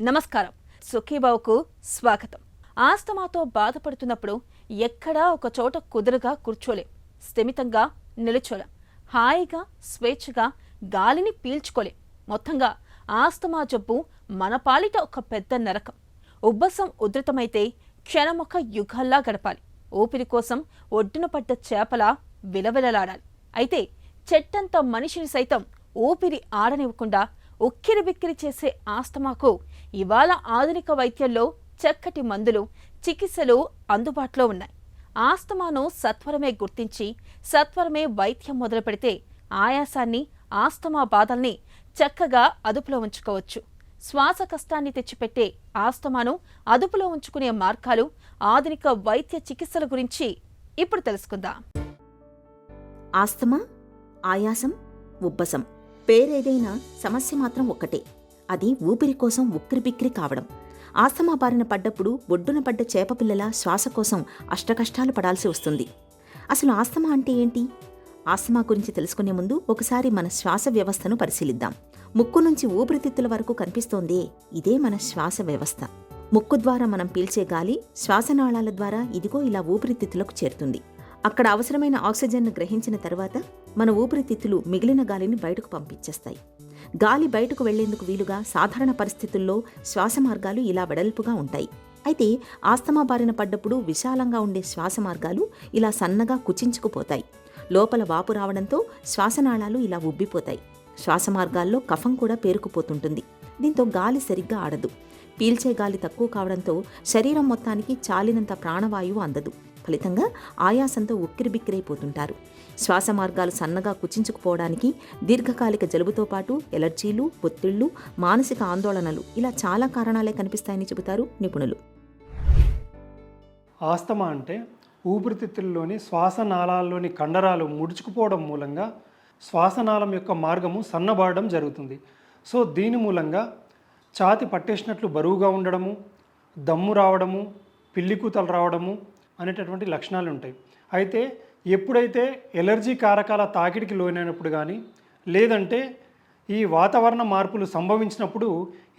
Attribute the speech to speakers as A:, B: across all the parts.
A: నమస్కారం. సుఖీబావుకు స్వాగతం. ఆస్తమాతో బాధపడుతున్నప్పుడు ఎక్కడా ఒక చోట కుదురుగా కూర్చోలేం, స్థిమితంగా నిలుచోలేం, హాయిగా స్వేచ్ఛగా గాలిని పీల్చుకోలేం. మొత్తంగా ఆస్తమా జబ్బు మన పాలిట ఒక పెద్ద నరకం. ఉబ్బసం ఉధృతమైతే క్షణమొక యుగాల్లా గడపాలి. ఊపిరి కోసం ఒడ్డున పడ్డ చేపలా విలవిలలాడాలి. అయితే చెట్టంత మనిషిని సైతం ఊపిరి ఆడనివ్వకుండా ఉక్కిరిబిక్కిరి చేసే ఆస్తమాకు ఇవాళ ఆధునిక వైద్యంలో చక్కటి మందులు, చికిత్సలు అందుబాటులో ఉన్నాయి. ఆస్తమాను సత్వరమే గుర్తించి సత్వరమే వైద్యం మొదలు పెడితే ఆయాసాన్ని, ఆస్తమా బాధల్ని చక్కగా అదుపులో ఉంచుకోవచ్చు. శ్వాస కష్టాన్ని తెచ్చిపెట్టే ఆస్తమాను అదుపులో ఉంచుకునే మార్గాలు, ఆధునిక వైద్య చికిత్సల గురించి ఇప్పుడు తెలుసుకుందాం.
B: ఆస్తమా, ఆయాసం, ఉబ్బసం పేరేదైనా సమస్య మాత్రం ఒక్కటే. అది ఊపిరి కోసం ఉక్కిరిబిక్కిరి కావడం. ఆస్తమా బారిన పడ్డప్పుడు ఒడ్డున పడ్డ చేపపిల్లల శ్వాస కోసం అష్టకష్టాలు పడాల్సి వస్తుంది. అసలు ఆస్తమా అంటే ఏంటి? ఆస్తమా గురించి తెలుసుకునే ముందు ఒకసారి మన శ్వాస వ్యవస్థను పరిశీలిద్దాం. ముక్కు నుంచి ఊపిరితిత్తుల వరకు కనిపిస్తోందే, ఇదే మన శ్వాస వ్యవస్థ. ముక్కు ద్వారా మనం పీల్చే గాలి శ్వాసనాళాల ద్వారా ఇదిగో ఇలా ఊపిరితిత్తులకు చేరుతుంది. అక్కడ అవసరమైన ఆక్సిజన్ను గ్రహించిన తర్వాత మన ఊపిరితిత్తులు మిగిలిన గాలిని బయటకు పంపించేస్తాయి. గాలి బయటకు వెళ్లేందుకు వీలుగా సాధారణ పరిస్థితుల్లో శ్వాస మార్గాలు ఇలా వెడల్పుగా ఉంటాయి. అయితే ఆస్తమా బారిన పడ్డప్పుడు విశాలంగా ఉండే శ్వాస మార్గాలు ఇలా సన్నగా కుచించుకుపోతాయి. లోపల వాపు రావడంతో శ్వాసనాళాలు ఇలా ఉబ్బిపోతాయి. శ్వాస మార్గాల్లో కఫం కూడా పేరుకుపోతుంటుంది. దీంతో గాలి సరిగ్గా ఆడదు. పీల్చే గాలి తక్కువ కావడంతో శరీరం మొత్తానికి చాలినంత ప్రాణవాయువు అందదు. ఫలితంగా ఆయాసంతో ఉక్కిరిబిక్కిరైపోతుంటారు. శ్వాస మార్గాలు సన్నగా కుచించుకుపోవడానికి దీర్ఘకాలిక జలుబుతో పాటు ఎలర్జీలు, ఒత్తిళ్లు, మానసిక ఆందోళనలు ఇలా చాలా కారణాలే కనిపిస్తాయని చెబుతారు నిపుణులు.
C: ఆస్తమా అంటే ఊపిరితిత్తుల్లోని శ్వాసనాళాల్లోని కండరాలు ముడుచుకుపోవడం మూలంగా శ్వాసనాళం యొక్క మార్గము సన్నబారడం జరుగుతుంది. సో దీని మూలంగా ఛాతి పట్టేసినట్లు బరువుగా ఉండడము, దమ్ము రావడము, పిల్లికూతలు రావడము అనేటటువంటి లక్షణాలు ఉంటాయి. అయితే ఎప్పుడైతే ఎలర్జీ కారకాల తాకిడికి లోనైనప్పుడు కానీ, లేదంటే ఈ వాతావరణ మార్పులు సంభవించినప్పుడు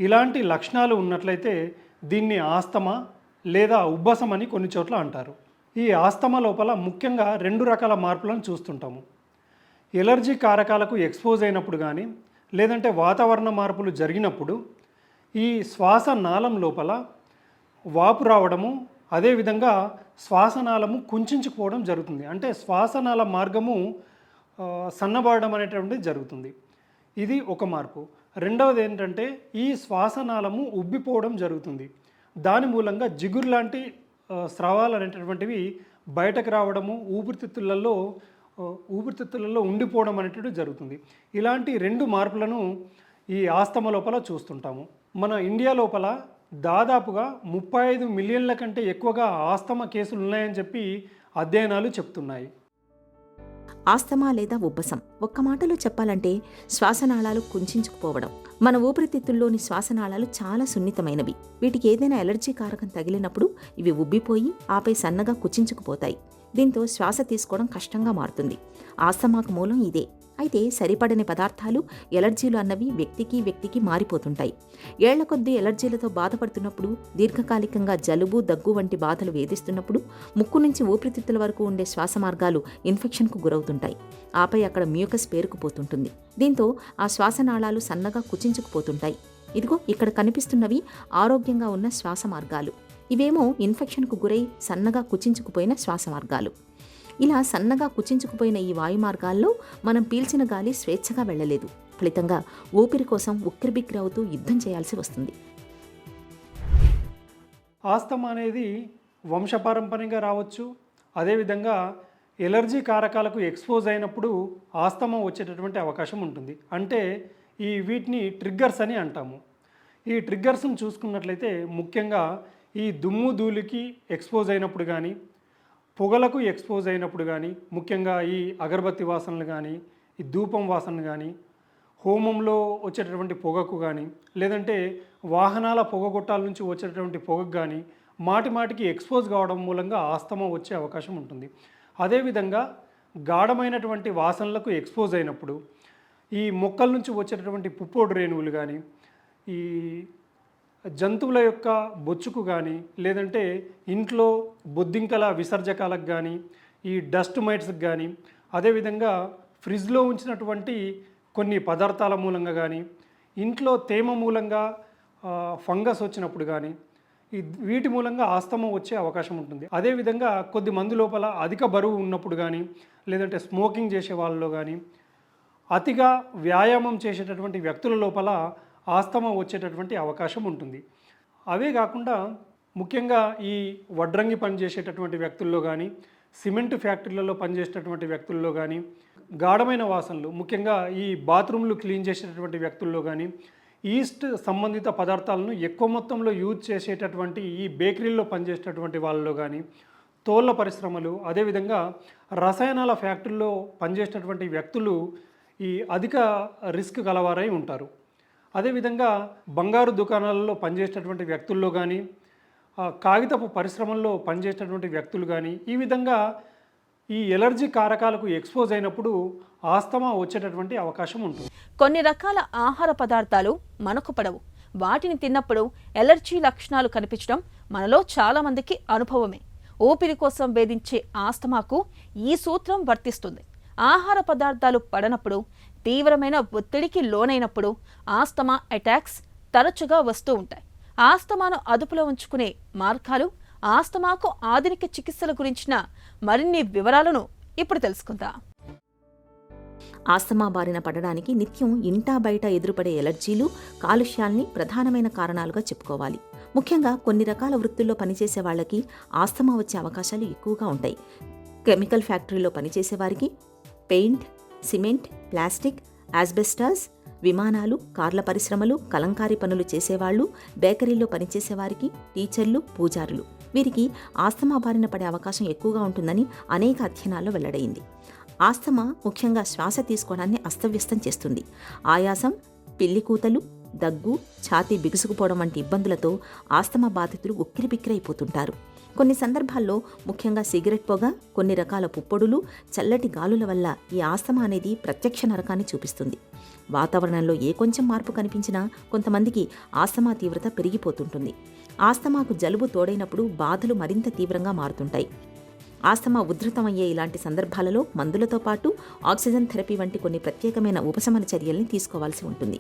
C: ఇలాంటి లక్షణాలు ఉన్నట్లయితే దీన్ని ఆస్తమా లేదా ఉబ్బసం అని కొన్ని చోట్ల అంటారు. ఈ ఆస్తమా లోపల ముఖ్యంగా 2 రకాల మార్పులను చూస్తుంటాము. ఎలర్జీ కారకాలకు ఎక్స్పోజ్ అయినప్పుడు కానీ, లేదంటే వాతావరణ మార్పులు జరిగినప్పుడు ఈ శ్వాసనాళం లోపల వాపు రావడము, అదేవిధంగా శ్వాసనాళము కుంచుకుపోవడం జరుగుతుంది. అంటే శ్వాసనాళ మార్గము సన్నబడడం అనేటువంటిది జరుగుతుంది. ఇది ఒక మార్పు. రెండవది ఏంటంటే ఈ శ్వాసనాళము ఉబ్బిపోవడం జరుగుతుంది. దాని మూలంగా జిగురు లాంటి స్రవాలు అనేటటువంటివి బయటకు రావడము, ఊపిరితిత్తులలో ఉండిపోవడం అనేటువంటిది జరుగుతుంది. ఇలాంటి 2 మార్పులను ఈ ఆస్తమా లోపల చూస్తుంటాము. మన ఇండియా లోపల దాదాపుగా 35 మిలియన్ల కంటే ఎక్కువగా ఆస్తమా కేసులు ఉన్నాయని చెప్పి అధ్యయనాలు చెప్తున్నాయి.
B: ఆస్తమా లేదా ఉబ్బసం ఒక్క మాటలో చెప్పాలంటే శ్వాసనాళాలు కుంచుకుపోవడం. మన ఊపిరితిత్తుల్లోని శ్వాసనాళాలు చాలా సున్నితమైనవి. వీటికి ఏదైనా ఎలర్జీ కారకం తగిలినప్పుడు ఇవి ఉబ్బిపోయి ఆపై సన్నగా కుచించుకుపోతాయి. దీంతో శ్వాస తీసుకోవడం కష్టంగా మారుతుంది. ఆస్తమాకు మూలం ఇదే. అయితే సరిపడని పదార్థాలు, ఎలర్జీలు అన్నవి వ్యక్తికి మారిపోతుంటాయి. ఏళ్ల కొద్దీ ఎలర్జీలతో బాధపడుతున్నప్పుడు, దీర్ఘకాలికంగా జలుబు, దగ్గు వంటి బాధలు వేధిస్తున్నప్పుడు ముక్కు నుంచి ఊపిరితిత్తుల వరకు ఉండే శ్వాస మార్గాలు ఇన్ఫెక్షన్కు గురవుతుంటాయి. ఆపై అక్కడ మ్యూకస్ పేరుకుపోతుంటుంది. దీంతో ఆ శ్వాసనాళాలు సన్నగా కుచించుకుపోతుంటాయి. ఇదిగో ఇక్కడ కనిపిస్తున్నవి ఆరోగ్యంగా ఉన్న శ్వాస మార్గాలు. ఇవేమో ఇన్ఫెక్షన్కు గురై సన్నగా కుచించుకుపోయిన శ్వాస మార్గాలు. ఇలా సన్నగా కుచించుకుపోయిన ఈ వాయు మార్గాల్లో మనం పీల్చిన గాలి స్వేచ్ఛగా వెళ్లలేదు. ఫలితంగా ఊపిరి కోసం ఉక్కిరిబిక్కిరి అవుతూ యుద్ధం చేయాల్సి వస్తుంది.
C: ఆస్తమా అనేది వంశపారంపర్యంగా రావచ్చు. అదేవిధంగా ఎలర్జీ కారకాలకు ఎక్స్పోజ్ అయినప్పుడు ఆస్తమా వచ్చేటటువంటి అవకాశం ఉంటుంది. అంటే వీటిని ట్రిగ్గర్స్ అని అంటాము. ఈ ట్రిగ్గర్స్ని చూసుకున్నట్లయితే ముఖ్యంగా ఈ దుమ్ము ధూళికి ఎక్స్పోజ్ అయినప్పుడు కానీ, పొగలకు ఎక్స్పోజ్ అయినప్పుడు కానీ, ముఖ్యంగా ఈ అగరబత్తి వాసనలు కానీ, ఈ ధూపం వాసనలు కానీ, హోమంలో వచ్చేటటువంటి పొగకు కానీ, లేదంటే వాహనాల పొగగొట్టాల నుంచి వచ్చేటటువంటి పొగకు కానీ మాటికి ఎక్స్పోజ్ కావడం మూలంగా ఆస్తమా వచ్చే అవకాశం ఉంటుంది. అదేవిధంగా గాఢమైనటువంటి వాసనలకు ఎక్స్పోజ్ అయినప్పుడు, ఈ మొక్కల నుంచి వచ్చేటటువంటి పుప్పొడి రేణువులు కానీ, ఈ జంతువుల యొక్క బొచ్చుకు కానీ లేదంటే ఇంట్లో బొద్దింకల విసర్జకాలకు కానీ ఈ డస్ట్ మైట్స్కి కానీ అదేవిధంగా ఫ్రిడ్జ్లో ఉంచినటువంటి కొన్ని పదార్థాల మూలంగా కానీ ఇంట్లో తేమ మూలంగా ఫంగస్ వచ్చినప్పుడు కానీ వీటి మూలంగా ఆస్తమా వచ్చే అవకాశం ఉంటుంది. అదేవిధంగా కొద్ది మంది లోపల అధిక బరువు ఉన్నప్పుడు కానీ లేదంటే స్మోకింగ్ చేసే వాళ్ళలో కానీ అతిగా వ్యాయామం చేసేటటువంటి వ్యక్తుల లోపల ఆస్తమా వచ్చేటటువంటి అవకాశం ఉంటుంది. అవే కాకుండా ముఖ్యంగా ఈ వడ్రంగి పని చేసేటటువంటి వ్యక్తుల్లో కానీ సిమెంట్ ఫ్యాక్టరీలలో పనిచేసేటటువంటి వ్యక్తుల్లో కానీ గాఢమైన వాసనలు ముఖ్యంగా ఈ బాత్రూమ్లు క్లీన్ చేసేటటువంటి వ్యక్తుల్లో కానీ ఈస్ట్ సంబంధిత పదార్థాలను ఎక్కువ మొత్తంలో యూజ్ చేసేటటువంటి ఈ బేకరీల్లో పనిచేసేటటువంటి వాళ్ళలో కానీ తోళ్ల పరిశ్రమలు అదేవిధంగా రసాయనాల ఫ్యాక్టరీల్లో పనిచేసేటటువంటి వ్యక్తులు ఈ అధిక రిస్క్ గలవారై ఉంటారు. అదేవిధంగా బంగారు దుకాణాలలో పనిచేసేటటువంటి వ్యక్తుల్లో కానీ కాగితపు పరిశ్రమల్లో పనిచేసేటటువంటి వ్యక్తులు కానీ ఈ విధంగా ఈ ఎలర్జీ కారకాలకు ఎక్స్పోజ్ అయినప్పుడు ఆస్తమా వచ్చేటటువంటి అవకాశం ఉంటుంది.
A: కొన్ని రకాల ఆహార పదార్థాలు మనకు పడవు. వాటిని తిన్నప్పుడు ఎలర్జీ లక్షణాలు కనిపించడం మనలో చాలా మందికి అనుభవమే. ఊపిరి కోసం వేధించే ఆస్తమాకు ఈ సూత్రం వర్తిస్తుంది. ఆహార పదార్థాలు పడనప్పుడు, తీవ్రమైన ఒత్తిడికి లోనైనప్పుడు ఆస్తమా అటాక్స్ తరచుగా వస్తూ ఉంటాయి. ఆస్తమాను అదుపులో ఉంచుకునే మార్గాలు, ఆస్తమాకు ఆధునిక చికిత్సల గురించిన మరిన్ని వివరాలను ఇప్పుడు తెలుసుకుందాం.
B: ఆస్తమా బారిన పడడానికి నిత్యం ఇంటా బయట ఎదురుపడే ఎలర్జీలు, కాలుష్యాల్ని ప్రధానమైన కారణాలుగా చెప్పుకోవాలి. ముఖ్యంగా కొన్ని రకాల వృత్తుల్లో పనిచేసే వాళ్ళకి ఆస్తమా వచ్చే అవకాశాలు ఎక్కువగా ఉంటాయి. కెమికల్ ఫ్యాక్టరీలో పనిచేసే వారికి, పెయింట్, సిమెంట్, ప్లాస్టిక్, ఆస్బెస్టాస్, విమానాలు, కార్ల పరిశ్రమలు, కలంకారీ పనులు చేసేవాళ్లు, బేకరీల్లో పనిచేసేవారికి, టీచర్లు, పూజారులు వీరికి ఆస్తమా బారిన పడే అవకాశం ఎక్కువగా ఉంటుందని అనేక అధ్యయనాల్లో వెల్లడైంది. ఆస్తమా ముఖ్యంగా శ్వాస తీసుకోవడాన్ని అస్తవ్యస్తం చేస్తుంది. ఆయాసం, పిల్లికూతలు, దగ్గు, ఛాతీ బిగుసుకుపోవడం వంటి ఇబ్బందులతో ఆస్తమా బాధితులు ఉక్కిరిబిక్కిరైపోతుంటారు. కొన్ని సందర్భాల్లో ముఖ్యంగా సిగరెట్ పొగ, కొన్ని రకాల పుప్పొడులు, చల్లటి గాలుల వల్ల ఈ ఆస్తమా అనేది ప్రత్యక్ష నరకాన్ని చూపిస్తుంది. వాతావరణంలో ఏ కొంచెం మార్పు కనిపించినా కొంతమందికి ఆస్తమా తీవ్రత పెరిగిపోతుంటుంది. ఆస్తమాకు జలుబు తోడైనప్పుడు బాధలు మరింత తీవ్రంగా మారుతుంటాయి. ఆస్తమా ఉధృతమయ్యే ఇలాంటి సందర్భాలలో మందులతో పాటు ఆక్సిజన్ థెరపీ వంటి కొన్ని ప్రత్యేకమైన ఉపశమన చర్యల్ని తీసుకోవాల్సి ఉంటుంది.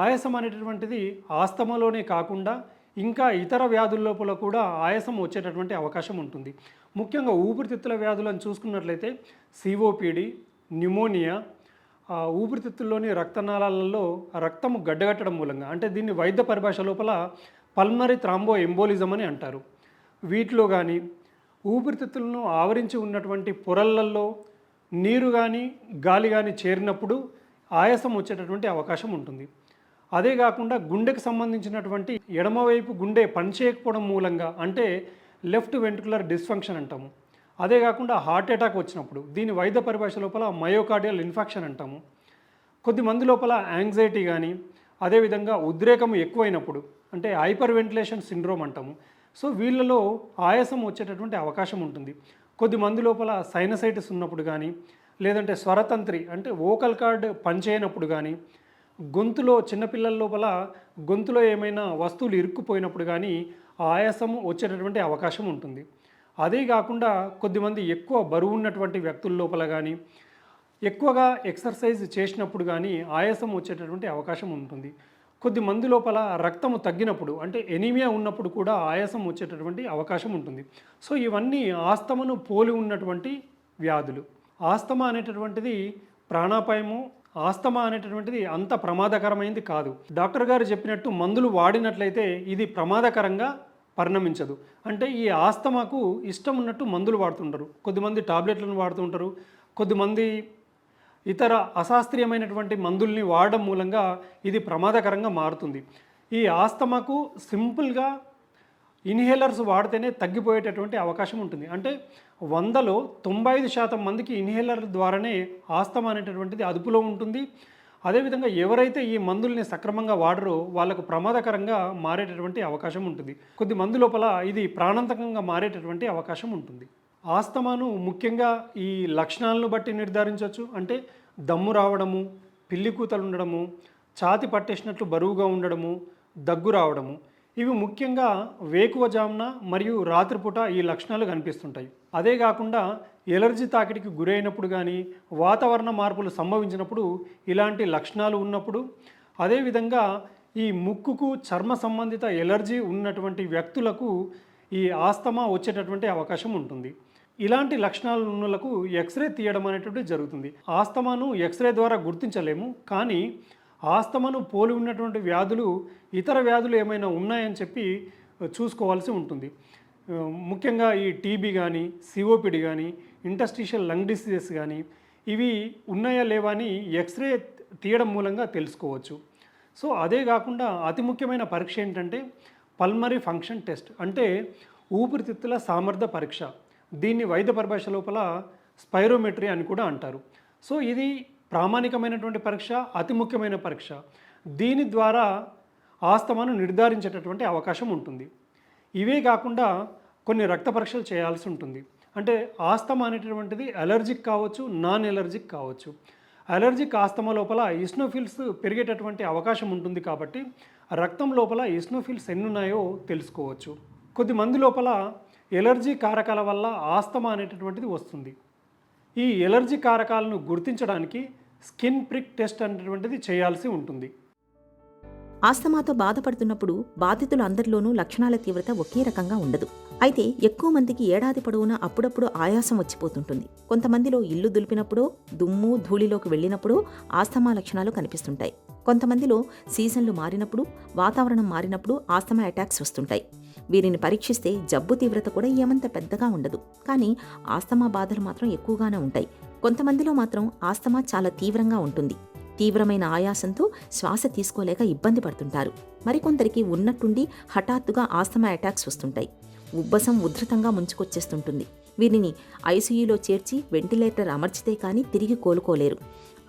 C: ఆయాసం అనేటటువంటిది ఆస్తమాలోనే కాకుండా ఇంకా ఇతర వ్యాధుల లోపల కూడా ఆయాసం వచ్చేటటువంటి అవకాశం ఉంటుంది. ముఖ్యంగా ఊపిరితిత్తుల వ్యాధులను చూసుకున్నట్లయితే సిఓపిడి, న్యూమోనియా, ఊపిరితిత్తుల్లోని రక్తనాళాలలో రక్తము గడ్డగట్టడం మూలంగా, అంటే దీన్ని వైద్య పరిభాష లోపల పల్మరీ థ్రాంబో ఎంబోలిజం అని అంటారు. వీటిలో కానీ ఊపిరితిత్తులను ఆవరించి ఉన్నటువంటి పొరలలో నీరు కానీ గాలి కానీ చేరినప్పుడు ఆయాసం వచ్చేటటువంటి అవకాశం ఉంటుంది. అదే కాకుండా గుండెకు సంబంధించినటువంటి ఎడమవైపు గుండె పనిచేయకపోవడం మూలంగా, అంటే లెఫ్ట్ వెంట్రుకులర్ డిస్ఫంక్షన్ అంటాము. అదే కాకుండా హార్ట్ అటాక్ వచ్చినప్పుడు దీని వైద్య పరిభాష లోపల మయోకార్డియల్ ఇన్ఫెక్షన్ అంటాము. కొద్ది మంది లోపల యాంగ్జైటీ కానీ అదేవిధంగా ఉద్రేకం ఎక్కువైనప్పుడు, అంటే హైపర్ వెంటిలేషన్ సిండ్రోమ్ అంటాము. సో వీళ్ళలో ఆయాసం వచ్చేటటువంటి అవకాశం ఉంటుంది. కొద్ది మంది లోపల సైనసైటిస్ ఉన్నప్పుడు కానీ లేదంటే స్వరతంత్రి అంటే వోకల్ కార్డ్ పనిచేయనప్పుడు కానీ, గొంతులో చిన్నపిల్లల లోపల గొంతులో ఏమైనా వస్తువులు ఇరుక్కుపోయినప్పుడు కానీ ఆయాసము వచ్చేటటువంటి అవకాశం ఉంటుంది. అదే కాకుండా కొద్దిమంది ఎక్కువ బరువు ఉన్నటువంటి వ్యక్తుల లోపల కానీ ఎక్కువగా ఎక్సర్సైజ్ చేసినప్పుడు కానీ ఆయాసం వచ్చేటటువంటి అవకాశం ఉంటుంది. కొద్ది మంది లోపల రక్తము తగ్గినప్పుడు, అంటే ఎనీమియా ఉన్నప్పుడు కూడా ఆయాసం వచ్చేటటువంటి అవకాశం ఉంటుంది. సో ఇవన్నీ ఆస్తమాను పోలి ఉన్నటువంటి వ్యాధులు. ఆస్తమా అనేటటువంటిది ప్రాణాపాయము, ఆస్తమా అనేటటువంటిది అంత ప్రమాదకరమైనది కాదు. డాక్టర్ గారు చెప్పినట్టు మందులు వాడినట్లయితే ఇది ప్రమాదకరంగా పరిణమించదు. అంటే ఈ ఆస్తమాకు ఇష్టం ఉన్నట్టు మందులు వాడుతుంటారు. కొద్దిమంది టాబ్లెట్లను వాడుతుంటారు, కొద్దిమంది ఇతర అశాస్త్రీయమైనటువంటి మందుల్ని వాడడం మూలంగా ఇది ప్రమాదకరంగా మారుతుంది. ఈ ఆస్తమాకు సింపుల్గా ఇన్హేలర్స్ వాడితేనే తగ్గిపోయేటటువంటి అవకాశం ఉంటుంది. అంటే 100లో 95% మందికి ఇన్హేలర్ ద్వారానే ఆస్తమా అనేటటువంటిది అదుపులో ఉంటుంది. అదేవిధంగా ఎవరైతే ఈ మందుల్ని సక్రమంగా వాడరో వాళ్ళకు ప్రమాదకరంగా మారేటటువంటి అవకాశం ఉంటుంది. కొద్ది మంది లోపల ఇది ప్రాణాంతకంగా మారేటటువంటి అవకాశం ఉంటుంది. ఆస్తమాను ముఖ్యంగా ఈ లక్షణాలను బట్టి నిర్ధారించవచ్చు. అంటే దమ్ము రావడము, పిల్లి కూతలు ఉండడము, ఛాతి పట్టేసినట్లు బరువుగా ఉండడము, దగ్గు రావడము, ఇవి ముఖ్యంగా వేకువజామున మరియు రాత్రిపూట ఈ లక్షణాలు కనిపిస్తుంటాయి. అదే కాకుండా ఎలర్జీ తాకిడికి గురైనప్పుడు కానీ, వాతావరణ మార్పులు సంభవించినప్పుడు ఇలాంటి లక్షణాలు ఉన్నప్పుడు, అదేవిధంగా ఈ ముక్కుకు చర్మ సంబంధిత ఎలర్జీ ఉన్నటువంటి వ్యక్తులకు ఈ ఆస్తమా వచ్చేటటువంటి అవకాశం ఉంటుంది. ఇలాంటి లక్షణాలు ఉన్నలకు ఎక్స్రే తీయడం అనేటువంటిది జరుగుతుంది. ఆస్తమాను ఎక్స్రే ద్వారా గుర్తించలేము, కానీ ఆస్తమాను పోలి ఉన్నటువంటి వ్యాధులు ఇతర వ్యాధులు ఏమైనా ఉన్నాయని చెప్పి చూసుకోవాల్సి ఉంటుంది. ముఖ్యంగా ఈ టీబీ కానీ, సిఓపిడి కానీ, ఇంటర్స్టిషియల్ లంగ్ డిసీజెస్ కానీ ఇవి ఉన్నాయా లేవా అని ఎక్స్రే తీయడం మూలంగా తెలుసుకోవచ్చు. సో అదే కాకుండా అతి ముఖ్యమైన పరీక్ష ఏంటంటే పల్మరీ ఫంక్షన్ టెస్ట్, అంటే ఊపిరితిత్తుల సామర్థ్య పరీక్ష. దీన్ని వైద్య పరిభాష లోపల స్పైరోమెట్రీ అని కూడా అంటారు. సో ఇది ప్రామాణికమైనటువంటి పరీక్ష, అతి ముఖ్యమైన పరీక్ష. దీని ద్వారా ఆస్తమాను నిర్ధారించేటటువంటి అవకాశం ఉంటుంది. ఇవే కాకుండా కొన్ని రక్త పరీక్షలు చేయాల్సి ఉంటుంది. అంటే ఆస్తమా అనేటటువంటిది అలర్జిక్ కావచ్చు, నాన్ ఎలర్జిక్ కావచ్చు. అలర్జిక్ ఆస్తమా లోపల ఈస్నోఫిల్స్ పెరిగేటటువంటి అవకాశం ఉంటుంది, కాబట్టి రక్తం లోపల ఈస్నోఫిల్స్ ఎన్ని ఉన్నాయో తెలుసుకోవచ్చు. కొద్దిమంది లోపల ఎలర్జీ కారకాల వల్ల ఆస్తమా అనేటటువంటిది వస్తుంది. ఈ ఎలర్జీ కారకాలను గుర్తించడానికి స్కిన్ ప్రిక్ టెస్ట్ అనేటువంటిది చేయాల్సి ఉంటుంది.
B: ఆస్తమాతో బాధపడుతున్నప్పుడు బాధితులందరిలోనూ లక్షణాల తీవ్రత ఒకే రకంగా ఉండదు. అయితే ఎక్కువ మందికి ఏడాది పొడవునా అప్పుడప్పుడు ఆయాసం వచ్చిపోతుంటుంది. కొంతమందిలో ఇల్లు దులిపినప్పుడో, దుమ్ము ధూళిలోకి వెళ్ళినప్పుడో ఆస్తమా లక్షణాలు కనిపిస్తుంటాయి. కొంతమందిలో సీజన్లు మారినప్పుడు, వాతావరణం మారినప్పుడు ఆస్తమా అటాక్స్ వస్తుంటాయి. వీరిని పరీక్షిస్తే జబ్బు తీవ్రత కూడా ఏమంత పెద్దగా ఉండదు, కానీ ఆస్తమా బాధలు మాత్రం ఎక్కువగానే ఉంటాయి. కొంతమందిలో మాత్రం ఆస్తమా చాలా తీవ్రంగా ఉంటుంది. తీవ్రమైన ఆయాసంతో శ్వాస తీసుకోలేక ఇబ్బంది పడుతుంటారు. మరికొందరికి ఉన్నట్టుండి హఠాత్తుగా ఆస్తమా అటాక్స్ వస్తుంటాయి. ఉబ్బసం ఉధృతంగా ముంచుకొచ్చేస్తుంటుంది. వీరిని ఐసీయూలో చేర్చి వెంటిలేటర్ అమర్చితే కానీ తిరిగి కోలుకోలేరు.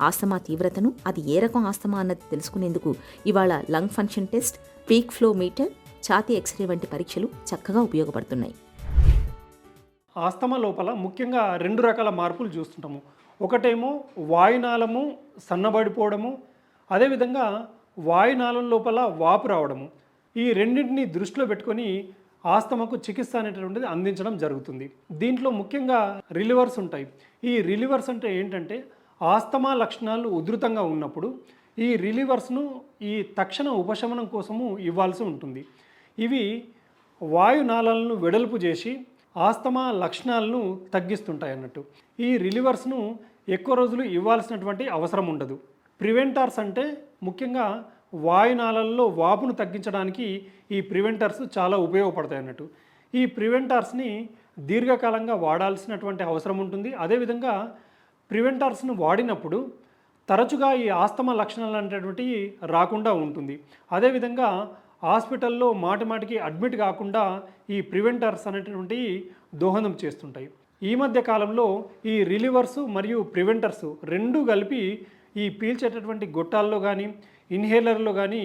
B: ఆస్తమా తీవ్రతను, అది ఏ రకం ఆస్తమా అన్నది తెలుసుకునేందుకు ఇవాళ lung function test, peak flow meter, ఛాతీ ఎక్స్రే వంటి పరీక్షలు చక్కగా ఉపయోగపడుతున్నాయి.
C: ఆస్తమా లోపల ముఖ్యంగా 2 రకాల మార్పులు చూస్తుంటాము. ఒకటేమో వాయునాళము సన్నబడిపోవడము, అదేవిధంగా వాయునాళం లోపల వాపు రావడము. ఈ రెండింటిని దృష్టిలో పెట్టుకొని ఆస్తమాకు చికిత్స అనేటువంటిది అందించడం జరుగుతుంది. దీంట్లో ముఖ్యంగా రిలీవర్స్ ఉంటాయి. ఈ రిలీవర్స్ అంటే ఏంటంటే ఆస్తమా లక్షణాలు ఉధృతంగా ఉన్నప్పుడు ఈ రిలీవర్స్ను ఈ తక్షణ ఉపశమనం కోసము ఇవ్వాల్సి ఉంటుంది. ఇవి వాయునాళాలను వెడల్పు చేసి ఆస్తమా లక్షణాలను తగ్గిస్తుంటాయి అన్నట్టు. ఈ రిలీవర్స్ను ఎక్కువ రోజులు ఇవ్వాల్సినటువంటి అవసరం ఉండదు. ప్రివెంటర్స్ అంటే ముఖ్యంగా వాయునాళాలలో వాపును తగ్గించడానికి ఈ ప్రివెంటర్స్ చాలా ఉపయోగపడతాయి అన్నట్టు. ఈ ప్రివెంటర్స్ని దీర్ఘకాలంగా వాడాల్సినటువంటి అవసరం ఉంటుంది. అదేవిధంగా ప్రివెంటర్స్ను వాడినప్పుడు తరచుగా ఈ ఆస్తమా లక్షణాలు అనేటువంటివి రాకుండా ఉంటుంది. అదేవిధంగా హాస్పిటల్లో మాటిమాటికి అడ్మిట్ కాకుండా ఈ ప్రివెంటర్స్ అనేటువంటివి దోహదం చేస్తుంటాయి. ఈ మధ్య కాలంలో ఈ రిలీవర్స్ మరియు ప్రివెంటర్స్ రెండూ కలిపి ఈ పీల్చేటటువంటి గొట్టాల్లో కానీ, ఇన్హేలర్లో కానీ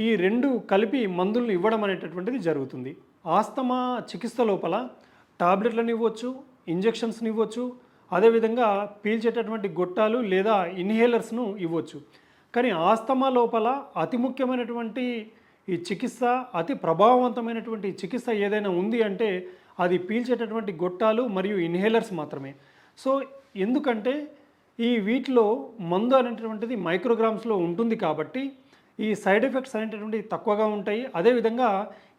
C: ఈ రెండు కలిపి మందులను ఇవ్వడం అనేటటువంటిది జరుగుతుంది. ఆస్తమా చికిత్స లోపల టాబ్లెట్లను ఇవ్వచ్చు, ఇంజెక్షన్స్ని ఇవ్వచ్చు, అదేవిధంగా పీల్చేటటువంటి గొట్టాలు లేదా ఇన్హేలర్స్ను ఇవ్వచ్చు. కానీ ఆస్తమా లోపల అతి ముఖ్యమైనటువంటి ఈ చికిత్స, అతి ప్రభావవంతమైనటువంటి చికిత్స ఏదైనా ఉంది అంటే అది పీల్చేటటువంటి గొట్టాలు మరియు ఇన్హేలర్స్ మాత్రమే. సో ఎందుకంటే ఈ వీటిలో మందు అనేటటువంటిది మైక్రోగ్రామ్స్లో ఉంటుంది కాబట్టి ఈ సైడ్ ఎఫెక్ట్స్ అనేటటువంటివి తక్కువగా ఉంటాయి. అదేవిధంగా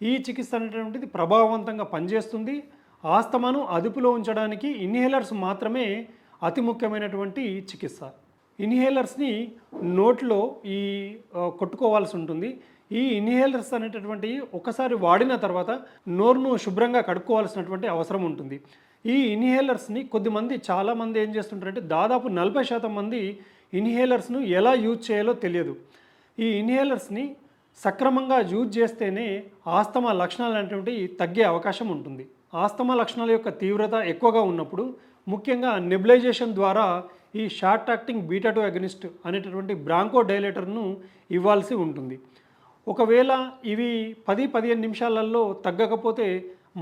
C: ఈ చికిత్స అనేటటువంటిది ప్రభావవంతంగా పనిచేస్తుంది. ఆస్తమాను అదుపులో ఉంచడానికి ఇన్హేలర్స్ మాత్రమే అతి ముఖ్యమైనటువంటి చికిత్స. ఇన్హేలర్స్ని నోట్లో కొట్టుకోవాల్సి ఉంటుంది. ఈ ఇన్హేలర్స్ అనేటటువంటివి ఒకసారి వాడిన తర్వాత నోరును శుభ్రంగా కడుక్కోవాల్సినటువంటి అవసరం ఉంటుంది. ఈ ఇన్హేలర్స్ని చాలామంది ఏం చేస్తుంటారంటే దాదాపు 40% మంది ఇన్హేలర్స్ను ఎలా యూజ్ చేయాలో తెలియదు. ఈ ఇన్హేలర్స్ని సక్రమంగా యూజ్ చేస్తేనే ఆస్తమా లక్షణాలు అనేటువంటివి తగ్గే అవకాశం ఉంటుంది. ఆస్తమా లక్షణాల యొక్క తీవ్రత ఎక్కువగా ఉన్నప్పుడు ముఖ్యంగా నెబులైజేషన్ ద్వారా ఈ షార్ట్ యాక్టింగ్ బీటా-2 అగనిస్ట్ అనేటటువంటి బ్రాంకో డైలేటర్ను ఇవ్వాల్సి ఉంటుంది. ఒకవేళ ఇవి 10-15 నిమిషాలలో తగ్గకపోతే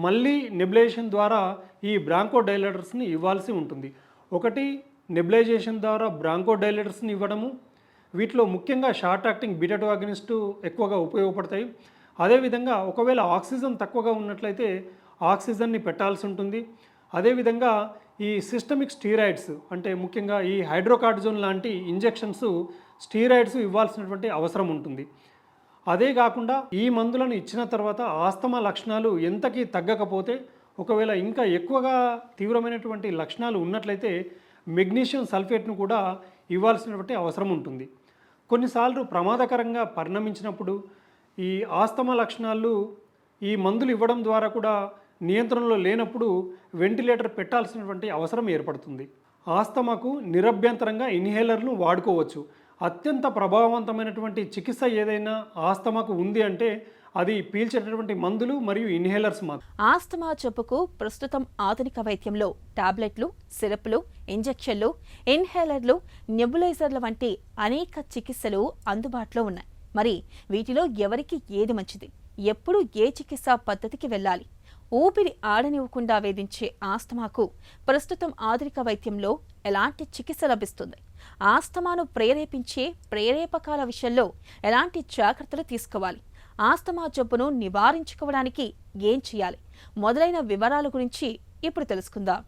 C: మళ్ళీ నెబులైజేషన్ ద్వారా ఈ బ్రాంకో డైలేటర్స్ని ఇవ్వాల్సి ఉంటుంది. ఒకటి నెబులైజేషన్ ద్వారా బ్రాంకో డైలేటర్స్ని ఇవ్వడము, వీటిలో ముఖ్యంగా షార్ట్ యాక్టింగ్ బీటా 2 అగనిస్టు ఎక్కువగా ఉపయోగపడతాయి. అదేవిధంగా ఒకవేళ ఆక్సిజన్ తక్కువగా ఉన్నట్లయితే ఆక్సిజన్ని పెట్టాల్సి ఉంటుంది. అదేవిధంగా ఈ సిస్టమిక్ స్టీరాయిడ్స్ అంటే ముఖ్యంగా ఈ హైడ్రోకార్టిజోన్ లాంటి ఇంజెక్షన్స్ స్టీరాయిడ్స్ ఇవ్వాల్సినటువంటి అవసరం ఉంటుంది. అదే కాకుండా ఈ మందులను ఇచ్చిన తర్వాత ఆస్తమా లక్షణాలు ఎంతకీ తగ్గకపోతే, ఒకవేళ ఇంకా ఎక్కువగా తీవ్రమైనటువంటి లక్షణాలు ఉన్నట్లయితే మెగ్నీషియం సల్ఫేట్ను కూడా ఇవ్వాల్సినటువంటి అవసరం ఉంటుంది. కొన్నిసార్లు ప్రమాదకరంగా పరిణమించినప్పుడు ఈ ఆస్తమా లక్షణాలు ఈ మందులు ఇవ్వడం ద్వారా కూడా నియంత్రణలో లేనప్పుడు వెంటిలేటర్ పెట్టాల్సినటువంటి అవసరం ఏర్పడుతుంది. ఆస్తమాకు నిరభ్యంతరంగా ఇన్హేలర్ను వాడుకోవచ్చు. అత్యంత ప్రభావవంతమైనటువంటి చికిత్స ఏదైనా ఆస్తమాకు ఉంది అంటే అది పీల్చేటటువంటి మందులు మరియు ఇన్హేలర్స్ మాత్రం.
A: ఆస్తమా జబ్బుకు ప్రస్తుతం ఆధునిక వైద్యంలో టాబ్లెట్లు, సిరప్లు, ఇంజెక్షన్లు, ఇన్హేలర్లు, నెబులైజర్ల వంటి అనేక చికిత్సలు అందుబాటులో ఉన్నాయి. మరి వీటిలో ఎవరికి ఏది మంచిది? ఎప్పుడు ఏ చికిత్సా పద్ధతికి వెళ్ళాలి? ఊపిరి ఆడనివ్వకుండా వేధించే ఆస్తమాకు ప్రస్తుతం ఆధునిక వైద్యంలో ఎలాంటి చికిత్స లభిస్తుంది? ఆస్తమాను ప్రేరేపించే ప్రేరేపకాల విషయంలో ఎలాంటి జాగ్రత్తలు తీసుకోవాలి? ఆస్తమా జబ్బును నివారించుకోవడానికి ఏం చేయాలి? మొదలైన వివరాల గురించి ఇప్పుడు తెలుసుకుందాం.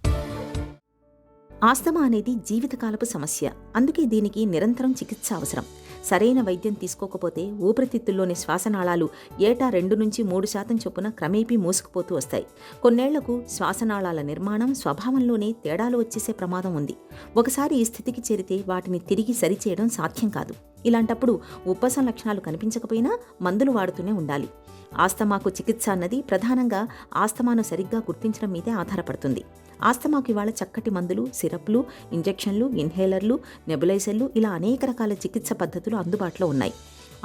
B: ఆస్తమా అనేది జీవితకాలపు సమస్య. అందుకే దీనికి నిరంతరం చికిత్స అవసరం. సరైన వైద్యం తీసుకోకపోతే ఊపిరితిత్తుల్లోని శ్వాసనాళాలు ఏటా 2-3% చొప్పున క్రమేపీ మూసుకుపోతూ వస్తాయి. కొన్నేళ్లకు శ్వాసనాళాల నిర్మాణం, స్వభావంలోనే తేడాలు వచ్చేసే ప్రమాదం ఉంది. ఒకసారి ఈ స్థితికి చేరితే వాటిని తిరిగి సరిచేయడం సాధ్యం కాదు. ఇలాంటప్పుడు ఉబ్బసం లక్షణాలు కనిపించకపోయినా మందులు వాడుతూనే ఉండాలి. ఆస్తమాకు చికిత్స అన్నది ప్రధానంగా ఆస్తమాను సరిగ్గా గుర్తించడం మీదే ఆధారపడుతుంది. ఆస్తమాకు ఇవాళ చక్కటి మందులు, సిరప్లు, ఇంజెక్షన్లు, ఇన్హేలర్లు, నెబులైజర్లు ఇలా అనేక రకాల చికిత్స పద్ధతులు అందుబాటులో ఉన్నాయి.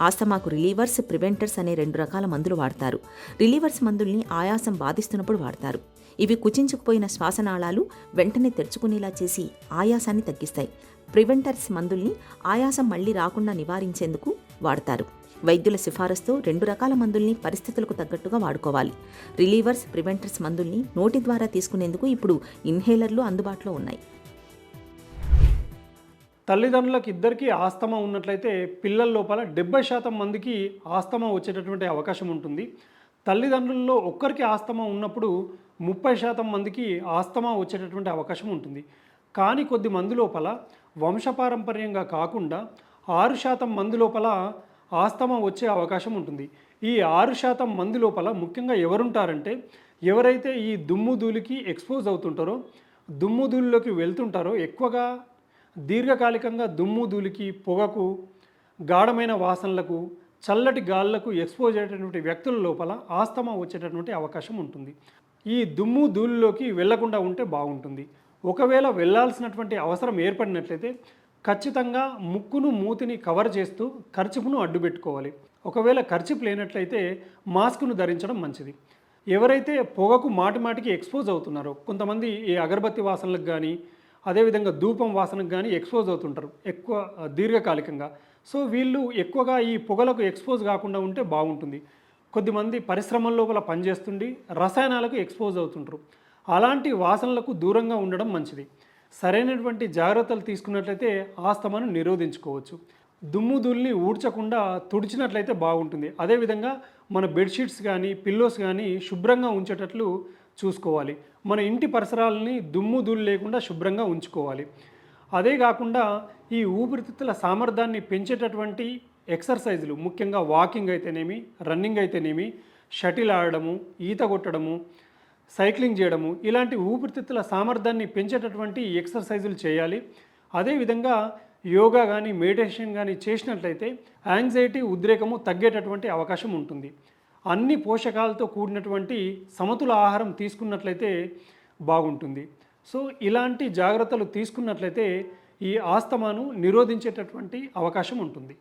B: ఆస్తమాకు రిలీవర్స్, ప్రివెంటర్స్ అనే 2 రకాల మందులు వాడతారు. రిలీవర్స్ మందుల్ని ఆయాసం బాధిస్తున్నప్పుడు వాడతారు. ఇవి కుచించుకుపోయిన శ్వాసనాళాలు వెంటనే తెరుచుకునేలా చేసి ఆయాసాన్ని తగ్గిస్తాయి. ప్రివెంటర్స్ మందుల్ని ఆయాసం మళ్లీ రాకుండా నివారించేందుకు వాడతారు. వైద్యుల సిఫారసుతో 2 రకాల మందుల్ని పరిస్థితులకు తగ్గట్టుగా వాడుకోవాలి. రిలీవర్స్, ప్రివెంటర్స్ మందుల్ని నోటి ద్వారా తీసుకునేందుకు ఇప్పుడు ఇన్హేలర్లు అందుబాటులో ఉన్నాయి.
C: తల్లిదండ్రులకు ఇద్దరికీ ఆస్తమా ఉన్నట్లయితే పిల్లల లోపల 70% మందికి ఆస్తమా వచ్చేటటువంటి అవకాశం ఉంటుంది. తల్లిదండ్రుల్లో ఒక్కరికి ఆస్తమా ఉన్నప్పుడు 30% మందికి ఆస్తమా వచ్చేటటువంటి అవకాశం ఉంటుంది. కానీ కొద్ది మంది లోపల వంశపారంపర్యంగా కాకుండా 6% మంది లోపల ఆస్తమా వచ్చే అవకాశం ఉంటుంది. ఈ 6% మంది లోపల ముఖ్యంగా ఎవరుంటారంటే, ఎవరైతే ఈ దుమ్ము ధూళికి ఎక్స్పోజ్ అవుతుంటారో, దుమ్ము ధూళిలోకి వెళ్తుంటారో, ఎక్కువగా దీర్ఘకాలికంగా దుమ్ము ధూళికి, పొగకు, గాఢమైన వాసనలకు, చల్లటి గాలులకు ఎక్స్పోజ్ అయ్యేటటువంటి వ్యక్తుల లోపల ఆస్తమా వచ్చేటటువంటి అవకాశం ఉంటుంది. ఈ దుమ్ము ధూళిలోకి వెళ్లకుండా ఉంటే బాగుంటుంది. ఒకవేళ వెళ్లాల్సినటువంటి అవసరం ఏర్పడినట్లయితే ఖచ్చితంగా ముక్కును, మూతిని కవర్ చేస్తూ కర్చీఫ్ను అడ్డుపెట్టుకోవాలి. ఒకవేళ కర్చీఫ్ లేనట్లయితే మాస్క్ను ధరించడం మంచిది. ఎవరైతే పొగకు మాటిమాటికి ఎక్స్పోజ్ అవుతున్నారో, కొంతమంది ఈ అగరబత్తి వాసనలకు కానీ, అదేవిధంగా ధూపం వాసనకు కానీ ఎక్స్పోజ్ అవుతుంటారు ఎక్కువ దీర్ఘకాలికంగా. సో వీళ్ళు ఎక్కువగా ఈ పొగలకు ఎక్స్పోజ్ కాకుండా ఉంటే బాగుంటుంది. కొద్దిమంది పరిశ్రమల లోపల పనిచేస్తుండి రసాయనాలకు ఎక్స్పోజ్ అవుతుంటారు. అలాంటి వాసనలకు దూరంగా ఉండడం మంచిది. సరైనటువంటి జాగ్రత్తలు తీసుకున్నట్లయితే ఆస్తమాను నిరోధించుకోవచ్చు. దుమ్ము ధూళిని ఊడ్చకుండా తుడిచినట్లయితే బాగుంటుంది. అదేవిధంగా మన బెడ్షీట్స్ కానీ, పిల్లోస్ కానీ శుభ్రంగా ఉంచేటట్లు చూసుకోవాలి. మన ఇంటి పరిసరాలని దుమ్ము ధూళి లేకుండా శుభ్రంగా ఉంచుకోవాలి. అదే కాకుండా ఈ ఊపిరితిత్తుల సామర్థ్యాన్ని పెంచేటటువంటి ఎక్సర్సైజులు, ముఖ్యంగా వాకింగ్ అయితేనేమి, రన్నింగ్ అయితేనేమి, షటిల్ ఆడడము, ఈత కొట్టడము, సైక్లింగ్ చేయడము, ఇలాంటి ఊపిరితిత్తుల సామర్థ్యాన్ని పెంచేటటువంటి ఎక్సర్సైజులు చేయాలి. అదేవిధంగా యోగా కానీ, మెడిటేషన్ కానీ చేసినట్లయితే యాంగ్జైటీ, ఉద్రేకము తగ్గేటటువంటి అవకాశం ఉంటుంది. అన్ని పోషకాలతో కూడినటువంటి సమతుల ఆహారం తీసుకున్నట్లయితే బాగుంటుంది. సో ఇలాంటి జాగ్రత్తలు తీసుకున్నట్లయితే ఈ ఆస్తమాను నిరోధించేటటువంటి అవకాశం ఉంటుంది.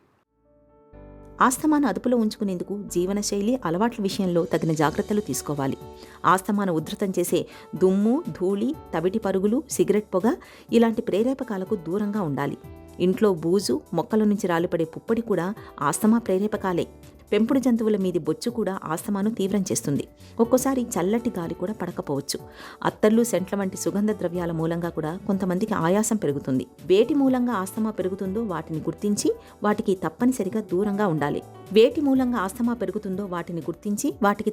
B: ఆస్తమాను అదుపులో ఉంచుకునేందుకు జీవనశైలి, అలవాట్ల విషయంలో తగిన జాగ్రత్తలు తీసుకోవాలి. ఆస్తమాను ఉధృతం చేసే దుమ్ము, ధూళి, తవిటి పరుగులు, సిగరెట్ పొగ ఇలాంటి ప్రేరేపకాలకు దూరంగా ఉండాలి. ఇంట్లో బూజు, మొక్కల నుంచి రాలిపడే పుప్పొడి కూడా ఆస్తమా ప్రేరేపకాలే. పెంపుడు జంతువుల మీది బొచ్చు కూడా ఆస్తమాను తీవ్రం చేస్తుంది. ఒక్కోసారి చల్లటి గాలి కూడా పడకపోవచ్చు. అత్తర్లు, సెంట్ల వంటి సుగంధ ద్రవ్యాల మూలంగా కూడా కొంతమందికి ఆయాసం పెరుగుతుంది. వేటి మూలంగా ఆస్తమా పెరుగుతుందో వాటిని గుర్తించి వాటికి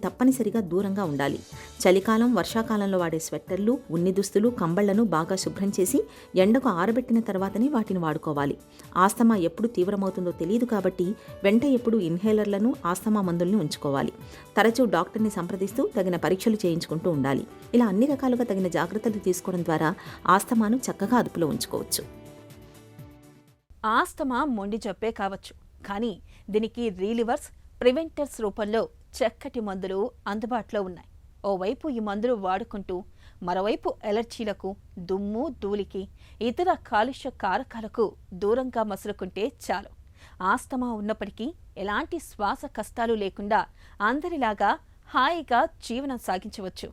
B: తప్పనిసరిగా దూరంగా ఉండాలి. చలికాలం, వర్షాకాలంలో వాడే స్వెట్టర్లు, ఉన్ని దుస్తులు, కంబళ్లను బాగా శుభ్రం చేసి ఎండకు ఆరబెట్టిన తర్వాతనే వాటిని వాడుకోవాలి. ఆస్తమా ఎప్పుడు తీవ్రమవుతుందో తెలియదు కాబట్టి వెంట ఎప్పుడు ఇన్హేలర్లను, ఆస్తమా మందుల్ని ఉంచుకోవాలి. తరచూ డాక్టర్ని సంప్రదిస్తూ తగిన పరీక్షలు చేయించుకుంటూ ఉండాలి. ఇలా అన్ని రకాలుగా తగిన జాగ్రత్తలు తీసుకోవడం ద్వారా ఆస్తమాను చక్కగా అదుపులో ఉంచుకోవచ్చు.
A: ఆస్తమా మొండి జబ్బే కావచ్చు, కానీ దీనికి రీలివర్స్, ప్రివెంటర్స్ రూపంలో చక్కటి మందులు అందుబాటులో ఉన్నాయి. ఓవైపు ఈ మందులు వాడుకుంటూ మరోవైపు ఎలర్జీలకు, దుమ్ము, ధూళికి, ఇతర కాలుష్య కారకాలకు దూరంగా మసులుకుంటే చాలు. ఆస్తమా ఉన్నప్పటికీ ఎలాంటి శ్వాస కష్టాలు లేకుండా అందరిలాగా హాయిగా జీవనం సాగించవచ్చు.